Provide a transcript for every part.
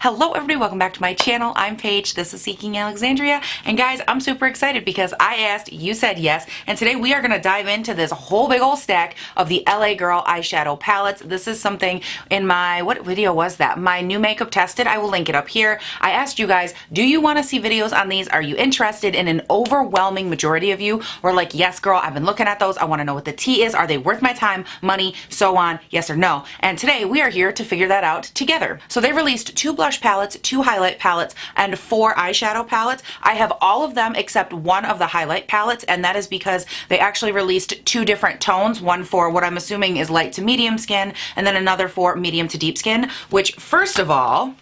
Hello everybody, welcome back to my channel. I'm Paige, this is Seeking Alexandria, and guys, I'm super excited because I asked, you said yes, and today we are going to dive into this whole big old stack of the LA Girl eyeshadow palettes. This is something in my, what video was that? My new makeup tested. I will link it up here. I asked you guys, do you want to see videos on these? Are you interested? In an overwhelming majority of you were like, yes girl, I've been looking at those. I want to know what the tea is. Are they worth my time, money, so on, yes or no? And today we are here to figure that out together. So they released 2 blush palettes, 2 highlight palettes, and 4 eyeshadow palettes. I have all of them except one of the highlight palettes, and that is because they actually released 2 different tones, one for what I'm assuming is light to medium skin, and then another for medium to deep skin, which first of all,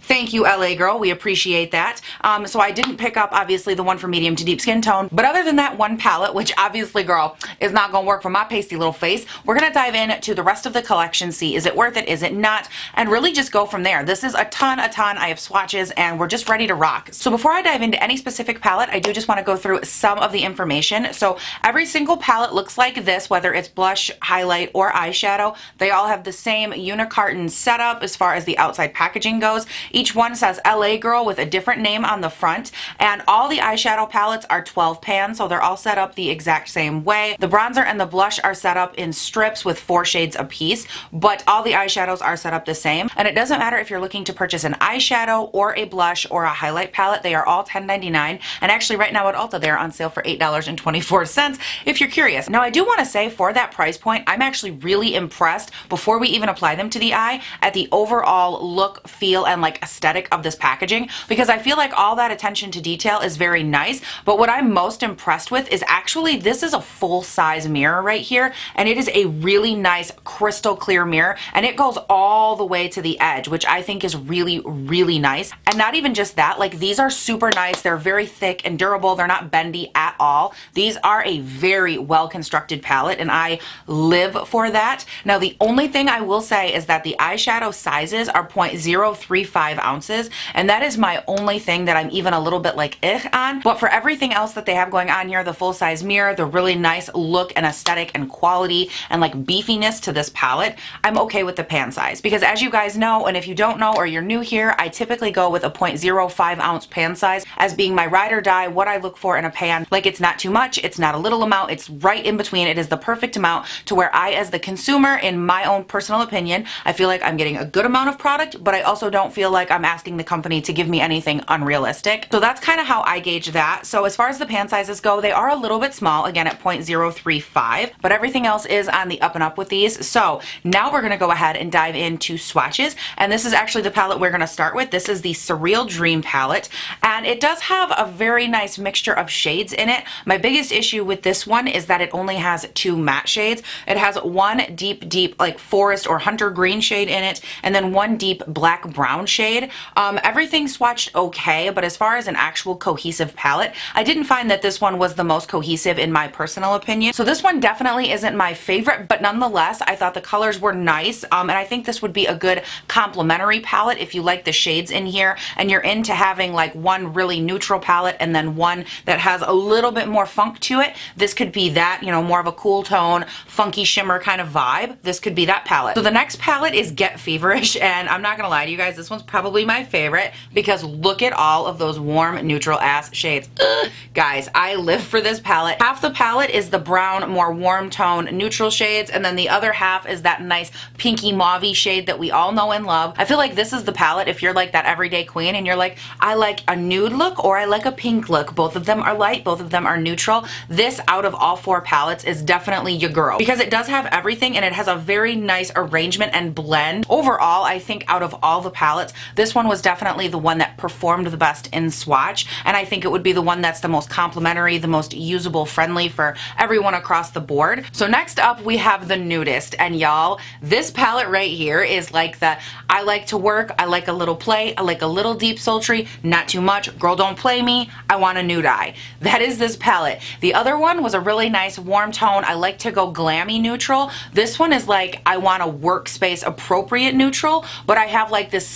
thank you, LA Girl. We appreciate that. So I didn't pick up, obviously, the one for medium to deep skin tone. But other than that one palette, which obviously, girl, is not going to work for my pasty little face, we're going to dive into the rest of the collection, see is it worth it, is it not, and really just go from there. This is a ton. I have swatches, and we're just ready to rock. So before I dive into any specific palette, I do just want to go through some of the information. So every single palette looks like this, whether it's blush, highlight, or eyeshadow. They all have the same unicarton setup as far as the outside packaging goes. Each one says LA Girl with a different name on the front, and all the eyeshadow palettes are 12 pan, so they're all set up the exact same way. The bronzer and the blush are set up in strips with 4 shades apiece, but all the eyeshadows are set up the same. And it doesn't matter if you're looking to purchase an eyeshadow or a blush or a highlight palette, they are all $10.99, and actually right now at Ulta they're on sale for $8.24 if you're curious. Now I do want to say, for that price point, I'm actually really impressed, before we even apply them to the eye, at the overall look, feel, and like aesthetic of this packaging, because I feel like all that attention to detail is very nice, but what I'm most impressed with is actually this is a full-size mirror right here, and it is a really nice crystal clear mirror, and it goes all the way to the edge, which I think is really, really nice. And not even just that, like these are super nice. They're very thick and durable. They're not bendy at all. These are a very well-constructed palette, and I live for that. Now the only thing I will say is that the eyeshadow sizes are 0.035 ounces, and that is my only thing that I'm even a little bit like on. But for everything else that they have going on here, the full-size mirror, the really nice look and aesthetic and quality and like beefiness to this palette, I'm okay with the pan size, because as you guys know, and if you don't know or you're new here, I typically go with a 0.05 ounce pan size as being my ride or die, what I look for in a pan. Like, it's not too much, it's not a little amount, it's right in between. It is the perfect amount to where I, as the consumer, in my own personal opinion, I feel like I'm getting a good amount of product, but I also don't feel like I'm asking the company to give me anything unrealistic. So that's kind of how I gauge that. So as far as the pan sizes go, they are a little bit small, again at 0.035, but everything else is on the up and up with these. So now we're going to go ahead and dive into swatches, and this is actually the palette we're going to start with. This is the Surreal Dream palette, and it does have a very nice mixture of shades in it. My biggest issue with this one is that it only has 2 matte shades. It has one deep like forest or hunter green shade in it, and then one deep black brown shade. Everything swatched okay, but as far as an actual cohesive palette, I didn't find that this one was the most cohesive in my personal opinion. So this one definitely isn't my favorite, but nonetheless, I thought the colors were nice, and I think this would be a good complementary palette if you like the shades in here and you're into having like one really neutral palette and then one that has a little bit more funk to it. This could be that, you know, more of a cool tone, funky shimmer kind of vibe. This could be that palette. So the next palette is Get Feverish, and I'm not gonna lie to you guys, this one's probably my favorite, because look at all of those warm neutral ass shades. Ugh. Guys, I live for this palette. Half the palette is the brown, more warm tone neutral shades, and then the other half is that nice pinky mauvey shade that we all know and love. I feel like this is the palette if you're like that everyday queen and you're like, I like a nude look or I like a pink look. Both of them are light, both of them are neutral. This, out of all 4 palettes, is definitely your girl, because it does have everything and it has a very nice arrangement and blend. Overall, I think out of all the palettes, this one was definitely the one that performed the best in swatch, and I think it would be the one that's the most complimentary, the most usable friendly for everyone across the board. So next up we have the Nudist, and y'all, this palette right here is like the I like to work, I like a little play, I like a little deep sultry, not too much, girl don't play me, I want a nude eye. That is this palette. The other one was a really nice warm tone, I like to go glammy neutral. This one is like I want a workspace appropriate neutral, but I have like this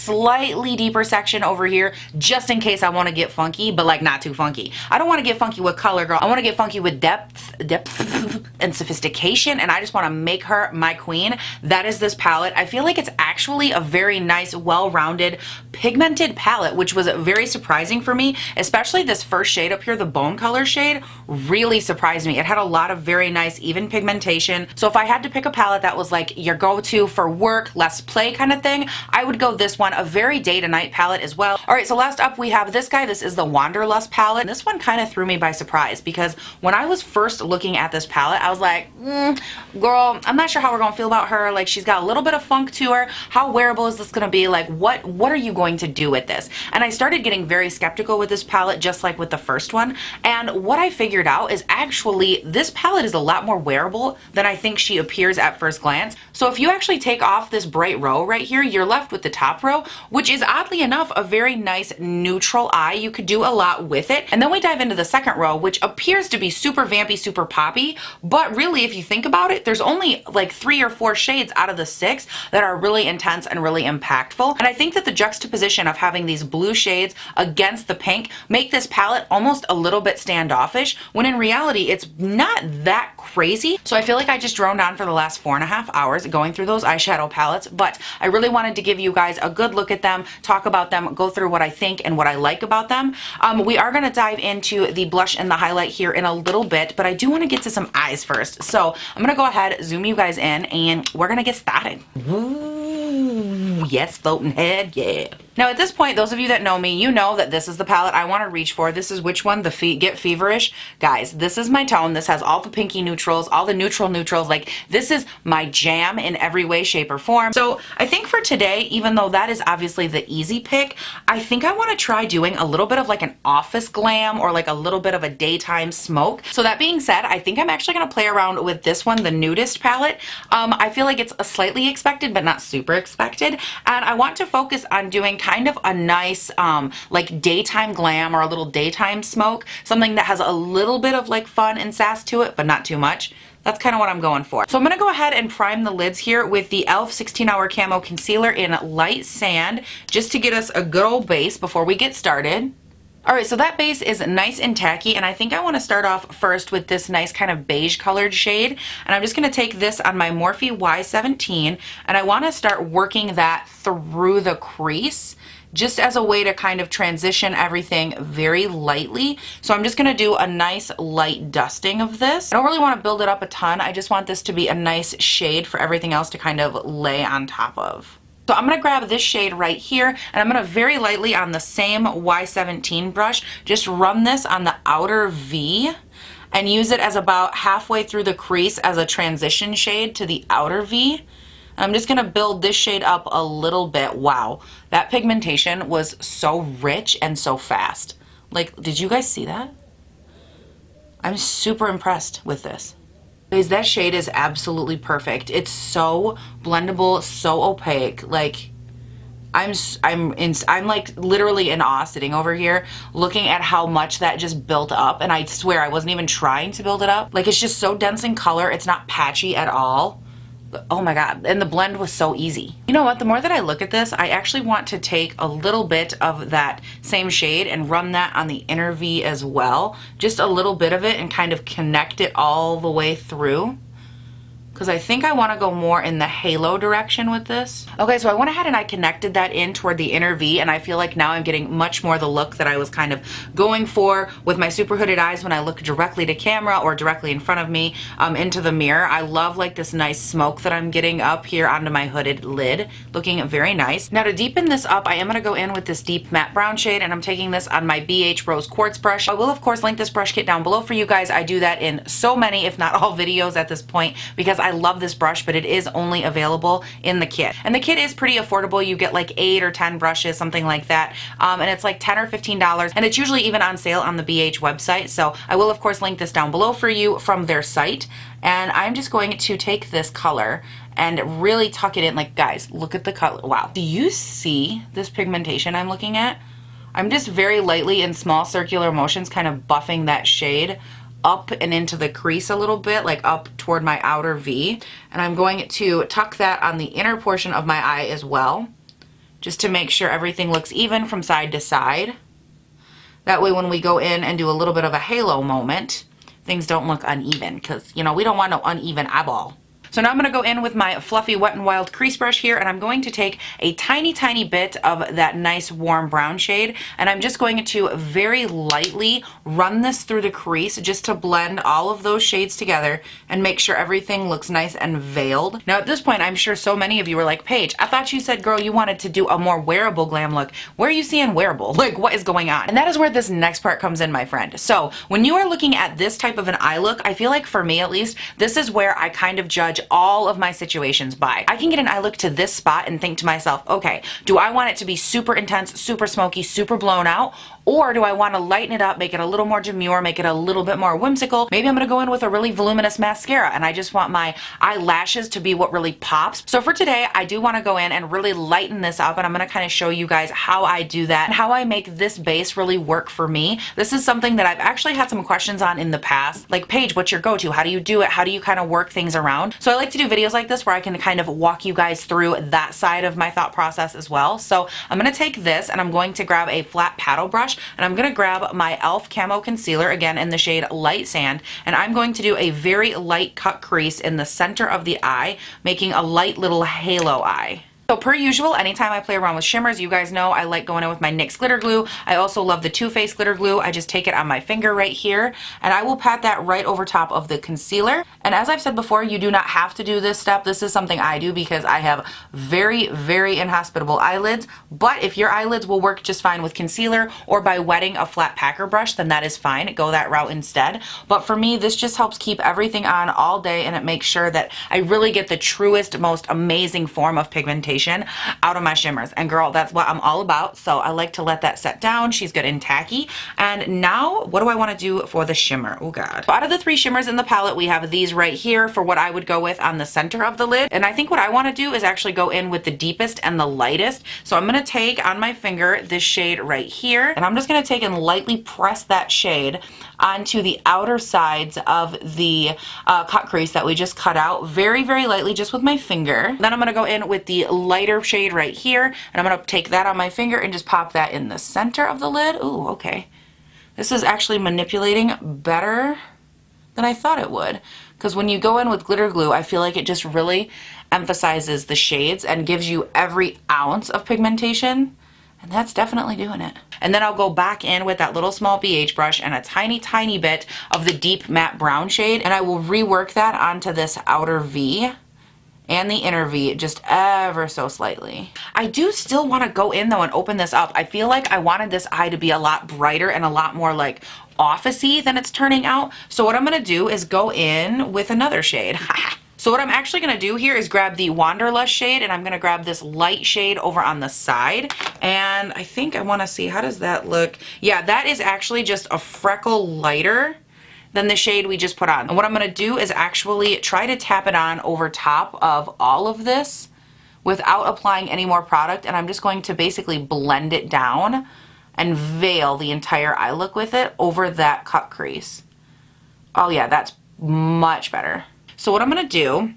slightly deeper section over here just in case I want to get funky, but like not too funky. I don't want to get funky with color, girl. I want to get funky with depth and sophistication, and I just want to make her my queen. That is this palette. I feel like it's actually a very nice, well-rounded, pigmented palette, which was very surprising for me, especially this first shade up here, the bone color shade, really surprised me. It had a lot of very nice, even pigmentation. So if I had to pick a palette that was like your go-to for work, less play kind of thing, I would go this one, a very day to night palette as well. All right, so last up we have this guy. This is the Wanderlust palette. This one kind of threw me by surprise because when I was first looking at this palette, I was like, girl, I'm not sure how we're gonna feel about her. Like, she's got a little bit of funk to her. How wearable is this gonna be? Like, what are you going to do with this? And I started getting very skeptical with this palette, just like with the first one. And what I figured out is actually this palette is a lot more wearable than I think she appears at first glance. So if you actually take off this bright row right here, you're left with the top row, which is oddly enough a very nice neutral eye. You could do a lot with it. And then we dive into the second row, which appears to be super vampy, super poppy, but really if you think about it, there's only like 3 or 4 shades out of the 6 that are really intense and really impactful. And I think that the juxtaposition of having these blue shades against the pink make this palette almost a little bit standoffish, when in reality it's not that crazy. So I feel like I just droned on for the last 4.5 hours going through those eyeshadow palettes, but I really wanted to give you guys a good look at them, talk about them, go through what I think and what I like about them. We are going to dive into the blush and the highlight here in a little bit, but I do want to get to some eyes first. So I'm going to go ahead, zoom you guys in, and we're going to get started. Ooh, yes, floating head, yeah. Now at this point, those of you that know me, you know that this is the palette I want to reach for. This is which one? The Get Feverish. Guys, this is my tone. This has all the pinky neutrals, all the neutrals. Like, this is my jam in every way, shape, or form. So I think for today, even though that is obviously the easy pick, I think I want to try doing a little bit of like an office glam or like a little bit of a daytime smoke. So that being said, I think I'm actually going to play around with this one, the Nudist palette. I feel like it's a slightly expected, but not super expected. And I want to focus on doing kind of a nice like daytime glam or a little daytime smoke, something that has a little bit of like fun and sass to it, but not too much. That's kind of what I'm going for. So I'm going to go ahead and prime the lids here with the e.l.f. 16-Hour Camo Concealer in Light Sand, just to get us a good old base before we get started. Alright, so that base is nice and tacky, and I think I want to start off first with this nice kind of beige colored shade. And I'm just going to take this on my Morphe Y17, and I want to start working that through the crease, just as a way to kind of transition everything very lightly. So I'm just going to do a nice light dusting of this. I don't really want to build it up a ton. I just want this to be a nice shade for everything else to kind of lay on top of. So I'm going to grab this shade right here, and I'm going to very lightly on the same Y17 brush just run this on the outer V and use it as about halfway through the crease as a transition shade to the outer V. I'm just going to build this shade up a little bit. Wow, that pigmentation was so rich and so fast. Like, did you guys see that? I'm super impressed with this. Guys, that shade is absolutely perfect. It's so blendable, so opaque. Like, I'm like literally in awe sitting over here looking at how much that just built up, and I swear I wasn't even trying to build it up. Like, it's just so dense in color. It's not patchy at all. Oh my god, and the blend was so easy. You know what, the more that I look at this, I actually want to take a little bit of that same shade and run that on the inner V as well. Just a little bit of it and kind of connect it all the way through, because I think I want to go more in the halo direction with this. Okay, so I went ahead and I connected that in toward the inner V, and I feel like now I'm getting much more the look that I was kind of going for with my super hooded eyes when I look directly to camera or directly in front of me into the mirror. I love like this nice smoke that I'm getting up here onto my hooded lid, looking very nice. Now to deepen this up, I am going to go in with this deep matte brown shade, and I'm taking this on my BH Rose Quartz brush. I will of course link this brush kit down below for you guys. I do that in so many, if not all videos at this point, because I love this brush, but it is only available in the kit. And the kit is pretty affordable. You get like 8 or 10 brushes, something like that. And it's like $10 or $15, and it's usually even on sale on the BH website. So I will of course link this down below for you from their site. And I'm just going to take this color and really tuck it in. Like, guys, look at the color. Wow. Do you see this pigmentation I'm looking at? I'm just very lightly in small circular motions kind of buffing that shade up and into the crease a little bit, like up toward my outer V. And I'm going to tuck that on the inner portion of my eye as well, just to make sure everything looks even from side to side. That way when we go in and do a little bit of a halo moment, things don't look uneven, because, you know, we don't want no uneven eyeball. So now I'm going to go in with my fluffy Wet n Wild crease brush here, and I'm going to take a tiny, tiny bit of that nice warm brown shade, and I'm just going to very lightly run this through the crease just to blend all of those shades together and make sure everything looks nice and veiled. Now at this point, I'm sure so many of you were like, Paige, I thought you said, girl, you wanted to do a more wearable glam look. Where are you seeing wearable? Like, what is going on? And that is where this next part comes in, my friend. So when you are looking at this type of an eye look, I feel like for me at least, this is where I kind of judge all of my situations by. I can get an eye look to this spot and think to myself, okay, do I want it to be super intense, super smoky, super blown out? Or do I want to lighten it up, make it a little more demure, make it a little bit more whimsical? Maybe I'm going to go in with a really voluminous mascara and I just want my eyelashes to be what really pops. So for today, I do want to go in and really lighten this up, and I'm going to kind of show you guys how I do that and how I make this base really work for me. This is something that I've actually had some questions on in the past. Like, Paige, what's your go-to? How do you do it? How do you kind of work things around? So I like to do videos like this where I can kind of walk you guys through that side of my thought process as well. So I'm going to take this and I'm going to grab a flat paddle brush, and I'm going to grab my e.l.f. Camo Concealer, again in the shade Light Sand, and I'm going to do a very light cut crease in the center of the eye, making a light little halo eye. So per usual, anytime I play around with shimmers, you guys know I like going in with my NYX Glitter Glue. I also love the Too Faced Glitter Glue. I just take it on my finger right here, and I will pat that right over top of the concealer. And as I've said before, you do not have to do this step. This is something I do because I have very, very inhospitable eyelids. But if your eyelids will work just fine with concealer or by wetting a flat packer brush, then that is fine. Go that route instead. But for me, this just helps keep everything on all day, and it makes sure that I really get the truest, most amazing form of pigmentation out of my shimmers. And girl, that's what I'm all about. So I like to let that set down. She's good and tacky. And now what do I want to do for the shimmer? Oh God. So out of the 3 shimmers in the palette, we have these right here for what I would go with on the center of the lid. And I think what I want to do is actually go in with the deepest and the lightest. So I'm going to take on my finger this shade right here, and I'm just going to take and lightly press that shade onto the outer sides of the cut crease that we just cut out, very, very lightly, just with my finger. Then I'm going to go in with the lighter shade right here, and I'm going to take that on my finger and just pop that in the center of the lid. Ooh, okay. This is actually manipulating better than I thought it would, because when you go in with glitter glue, I feel like it just really emphasizes the shades and gives you every ounce of pigmentation. And that's definitely doing it. And then I'll go back in with that little small BH brush and a tiny, tiny bit of the deep matte brown shade, and I will rework that onto this outer V and the inner V just ever so slightly. I do still want to go in though and open this up. I feel like I wanted this eye to be a lot brighter and a lot more like office-y than it's turning out. So what I'm going to do is go in with another shade. So what I'm actually going to do here is grab the Wanderlust shade, and I'm going to grab this light shade over on the side. And I think I want to see, how does that look? Yeah, that is actually just a freckle lighter than the shade we just put on. And what I'm going to do is actually try to tap it on over top of all of this without applying any more product. And I'm just going to basically blend it down and veil the entire eye look with it over that cut crease. Oh yeah, that's much better. So what I'm going to do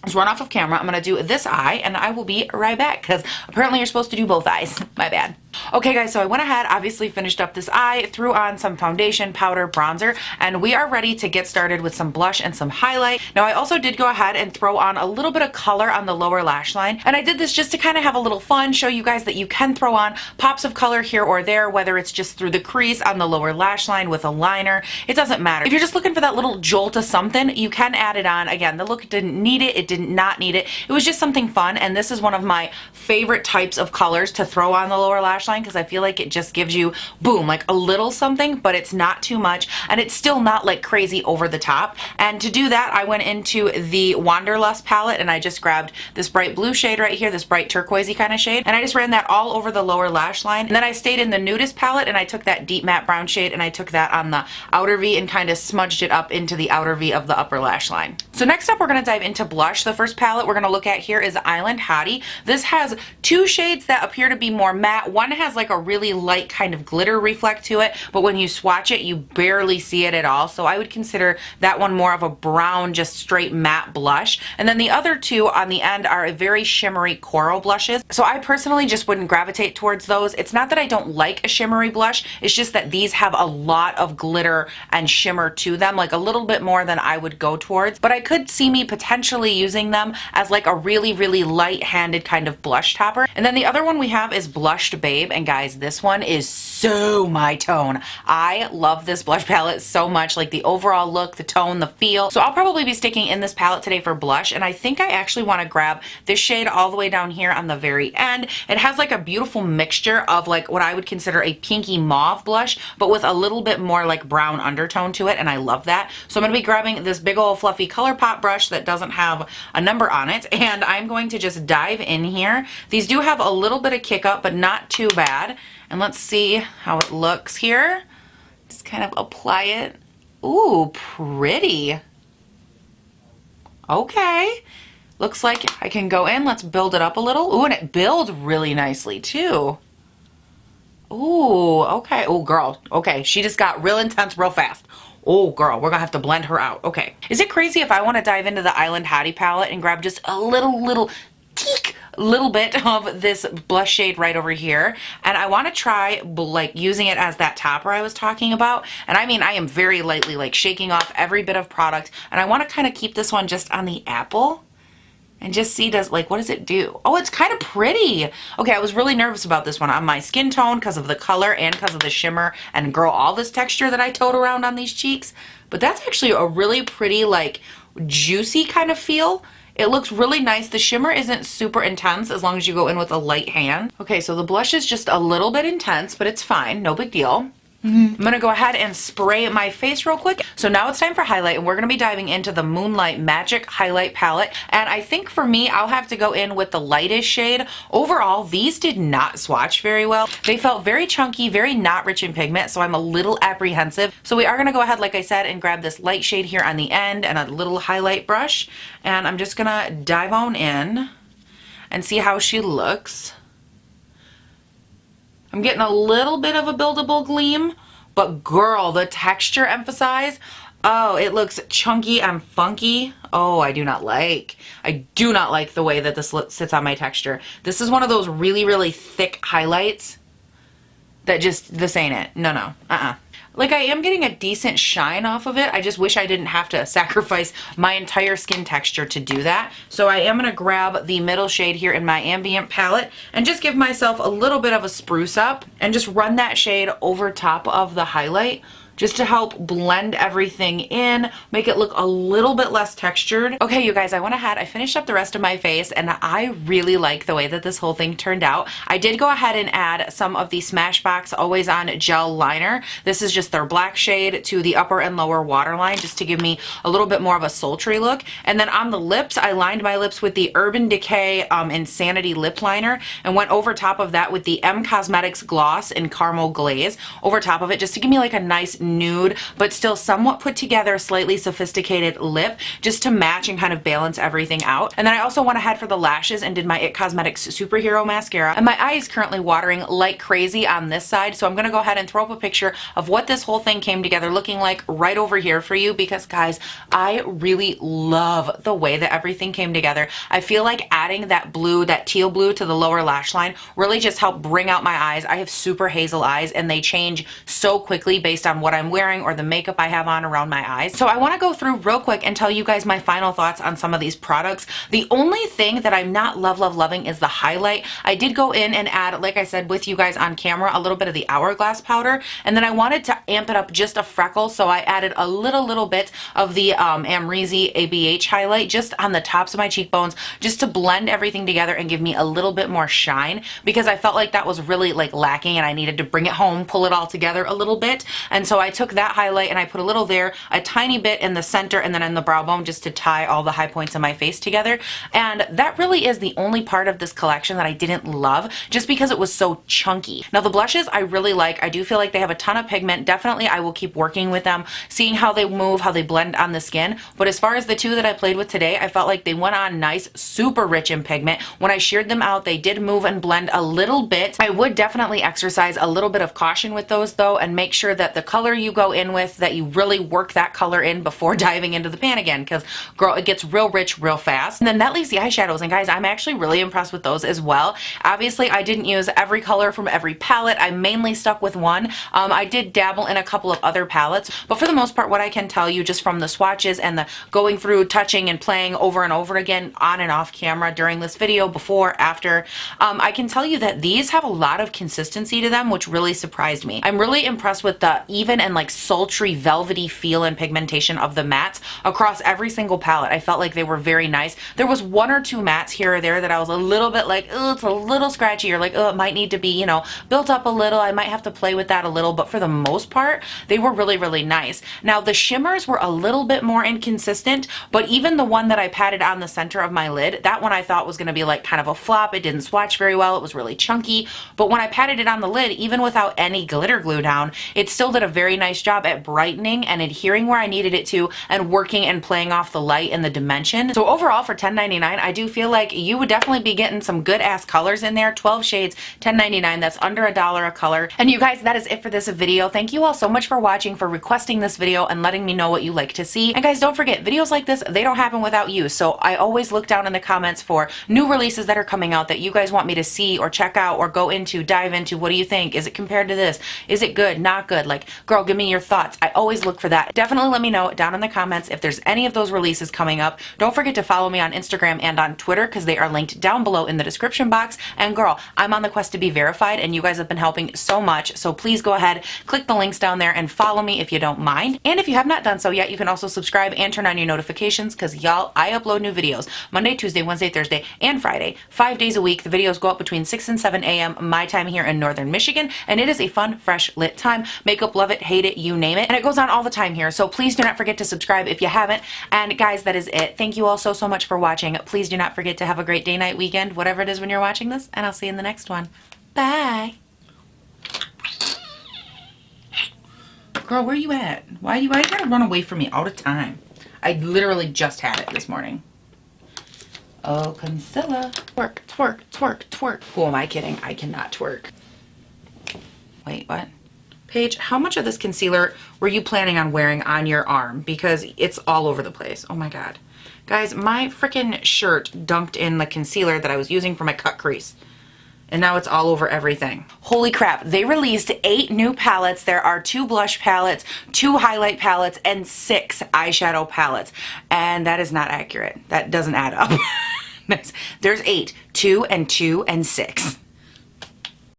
is run off of camera. I'm going to do this eye, and I will be right back, because apparently you're supposed to do both eyes. My bad. Okay guys, so I went ahead, obviously finished up this eye, threw on some foundation, powder, bronzer, and we are ready to get started with some blush and some highlight. Now I also did go ahead and throw on a little bit of color on the lower lash line, and I did this just to kind of have a little fun, show you guys that you can throw on pops of color here or there, whether it's just through the crease on the lower lash line with a liner. It doesn't matter. If you're just looking for that little jolt of something, you can add it on. Again, the look didn't need it. It did not need it. It was just something fun, and this is one of my favorite types of colors to throw on the lower lash line, because I feel like it just gives you, boom, like a little something, but it's not too much, and it's still not like crazy over the top. And to do that, I went into the Wanderlust palette, and I just grabbed this bright blue shade right here, this bright turquoisey kind of shade, and I just ran that all over the lower lash line. And then I stayed in the nudist palette, and I took that deep matte brown shade, and I took that on the outer V and kind of smudged it up into the outer V of the upper lash line. So next up, we're going to dive into blush. The first palette we're going to look at here is Island Hottie. This has two shades that appear to be more matte. One has like a really light kind of glitter reflect to it, but when you swatch it, you barely see it at all. So I would consider that one more of a brown, just straight matte blush. And then the other two on the end are very shimmery coral blushes. So I personally just wouldn't gravitate towards those. It's not that I don't like a shimmery blush, it's just that these have a lot of glitter and shimmer to them, like a little bit more than I would go towards. But I could see me potentially using them as like a really, really light-handed kind of blush topper. And then the other one we have is Blushed Babe. And guys, this one is so my tone. I love this blush palette so much, like the overall look, the tone, the feel. So I'll probably be sticking in this palette today for blush. And I think I actually want to grab this shade all the way down here on the very end. It has like a beautiful mixture of like what I would consider a pinky mauve blush, but with a little bit more like brown undertone to it. And I love that. So I'm going to be grabbing this big old fluffy ColourPop brush that doesn't have a number on it, and I'm going to just dive in here. These do have a little bit of kick up, but not too bad. And let's see how it looks here. Just kind of apply it. Ooh, pretty. Okay. Looks like I can go in. Let's build it up a little. Ooh, and it builds really nicely too. Ooh, okay. Oh, girl. Okay, she just got real intense real fast. Oh, girl, we're gonna have to blend her out. Okay. Is it crazy if I want to dive into the Island Hottie palette and grab just a little bit of this blush shade right over here, and I want to try like using it as that topper I was talking about. And I mean, I am very lightly like shaking off every bit of product, and I want to kind of keep this one just on the apple and just see what does it do? Oh, it's kind of pretty. Okay, I was really nervous about this one on my skin tone because of the color and because of the shimmer and girl, all this texture that I tote around on these cheeks. But that's actually a really pretty, like, juicy kind of feel. It looks really nice. The shimmer isn't super intense as long as you go in with a light hand. Okay, so the blush is just a little bit intense, but it's fine. No big deal. I'm gonna go ahead and spray my face real quick. So now it's time for highlight, and we're gonna be diving into the Moonlight Magic Highlight Palette. And I think for me, I'll have to go in with the lightest shade. Overall, these did not swatch very well. They felt very chunky, very not rich in pigment, so I'm a little apprehensive. So we are gonna go ahead, like I said, and grab this light shade here on the end and a little highlight brush. And I'm just gonna dive on in and see how she looks. I'm getting a little bit of a buildable gleam, but girl, the texture emphasized, oh, it looks chunky and funky. Oh, I do not like the way that this sits on my texture. This is one of those really, really thick highlights that just, this ain't it. No. Like, I am getting a decent shine off of it. I just wish I didn't have to sacrifice my entire skin texture to do that. So I am going to grab the middle shade here in my ambient palette and just give myself a little bit of a spruce up and just run that shade over top of the highlight, just to help blend everything in, make it look a little bit less textured. Okay, you guys, I went ahead, I finished up the rest of my face, and I really like the way that this whole thing turned out. I did go ahead and add some of the Smashbox Always On Gel Liner. This is just their black shade to the upper and lower waterline, just to give me a little bit more of a sultry look. And then on the lips, I lined my lips with the Urban Decay Insanity Lip Liner, and went over top of that with the M Cosmetics Gloss in Caramel Glaze over top of it, just to give me like a nice nude but still somewhat put together, slightly sophisticated lip, just to match and kind of balance everything out. And then I also went ahead for the lashes and did my It Cosmetics Superhero Mascara. And my eye is currently watering like crazy on this side, so I'm gonna go ahead and throw up a picture of what this whole thing came together looking like right over here for you, because guys, I really love the way that everything came together. I feel like adding that blue, that teal blue to the lower lash line really just helped bring out my eyes. I have super hazel eyes and they change so quickly based on what I'm wearing or the makeup I have on around my eyes. So I want to go through real quick and tell you guys my final thoughts on some of these products. The only thing that I'm not loving is the highlight. I did go in and add, like I said with you guys on camera, a little bit of the Hourglass powder, and then I wanted to amp it up just a freckle, so I added a little bit of the Amrezy ABH highlight just on the tops of my cheekbones, just to blend everything together and give me a little bit more shine, because I felt like that was really like lacking and I needed to bring it home, pull it all together a little bit. And so I took that highlight and I put a little there, a tiny bit in the center, and then in the brow bone just to tie all the high points of my face together. And that really is the only part of this collection that I didn't love, just because it was so chunky. Now the blushes I really like. I do feel like they have a ton of pigment. Definitely I will keep working with them, seeing how they move, how they blend on the skin. But as far as the two that I played with today, I felt like they went on nice, super rich in pigment. When I sheared them out, they did move and blend a little bit. I would definitely exercise a little bit of caution with those though, and make sure that the color you go in with, that you really work that color in before diving into the pan again, because girl, it gets real rich real fast. And then that leaves the eyeshadows, and guys, I'm actually really impressed with those as well. Obviously I didn't use every color from every palette. I mainly stuck with one. I did dabble in a couple of other palettes, but for the most part, what I can tell you just from the swatches and the going through, touching and playing over and over again on and off camera during this video, before, after, I can tell you that these have a lot of consistency to them, which really surprised me. I'm really impressed with the even and like sultry velvety feel and pigmentation of the mattes across every single palette. I felt like they were very nice. There was one or two mattes here or there that I was a little bit like, oh, it's a little scratchy, or like, oh, it might need to be, you know, built up a little. I might have to play with that a little, but for the most part, they were really, really nice. Now the shimmers were a little bit more inconsistent, but even the one that I patted on the center of my lid, that one I thought was going to be like kind of a flop. It didn't swatch very well. It was really chunky, but when I patted it on the lid, even without any glitter glue down, it still did a very nice job at brightening and adhering where I needed it to, and working and playing off the light and the dimension. So overall for $10.99, I do feel like you would definitely be getting some good ass colors in there. 12 shades, $10.99. That's under $1 a color. And you guys, that is it for this video. Thank you all so much for watching, for requesting this video and letting me know what you like to see. And guys, don't forget, videos like this, they don't happen without you. So I always look down in the comments for new releases that are coming out that you guys want me to see or check out or go into, dive into. What do you think? Is it compared to this? Is it good? Not good? Like, girl, give me your thoughts. I always look for that. Definitely let me know down in the comments if there's any of those releases coming up. Don't forget to follow me on Instagram and on Twitter, because they are linked down below in the description box. And girl, I'm on the quest to be verified, and you guys have been helping so much. So please go ahead, click the links down there and follow me if you don't mind. And if you have not done so yet, you can also subscribe and turn on your notifications, because y'all, I upload new videos Monday, Tuesday, Wednesday, Thursday, and Friday, 5 days a week. The videos go up between 6 and 7 a.m. my time here in Northern Michigan, and it is a fun, fresh, lit time. Makeup, love it, hate it, you name it. And it goes on all the time here. So please do not forget to subscribe if you haven't. And guys, that is it. Thank you all so, so much for watching. Please do not forget to have a great day, night, weekend, whatever it is when you're watching this, and I'll see you in the next one. Bye. Girl, where you at? Why you gotta run away from me all the time? I literally just had it this morning. Oh, concealer. Twerk, twerk, twerk, twerk. Who am I kidding? I cannot twerk. Wait, what? Paige, how much of this concealer were you planning on wearing on your arm? Because it's all over the place. Oh my God. Guys, my freaking shirt dunked in the concealer that I was using for my cut crease. And now it's all over everything. Holy crap, they released 8 new palettes. There are 2 blush palettes, 2 highlight palettes, and 6 eyeshadow palettes. And that is not accurate. That doesn't add up. There's 8, 2 and 2 and 6.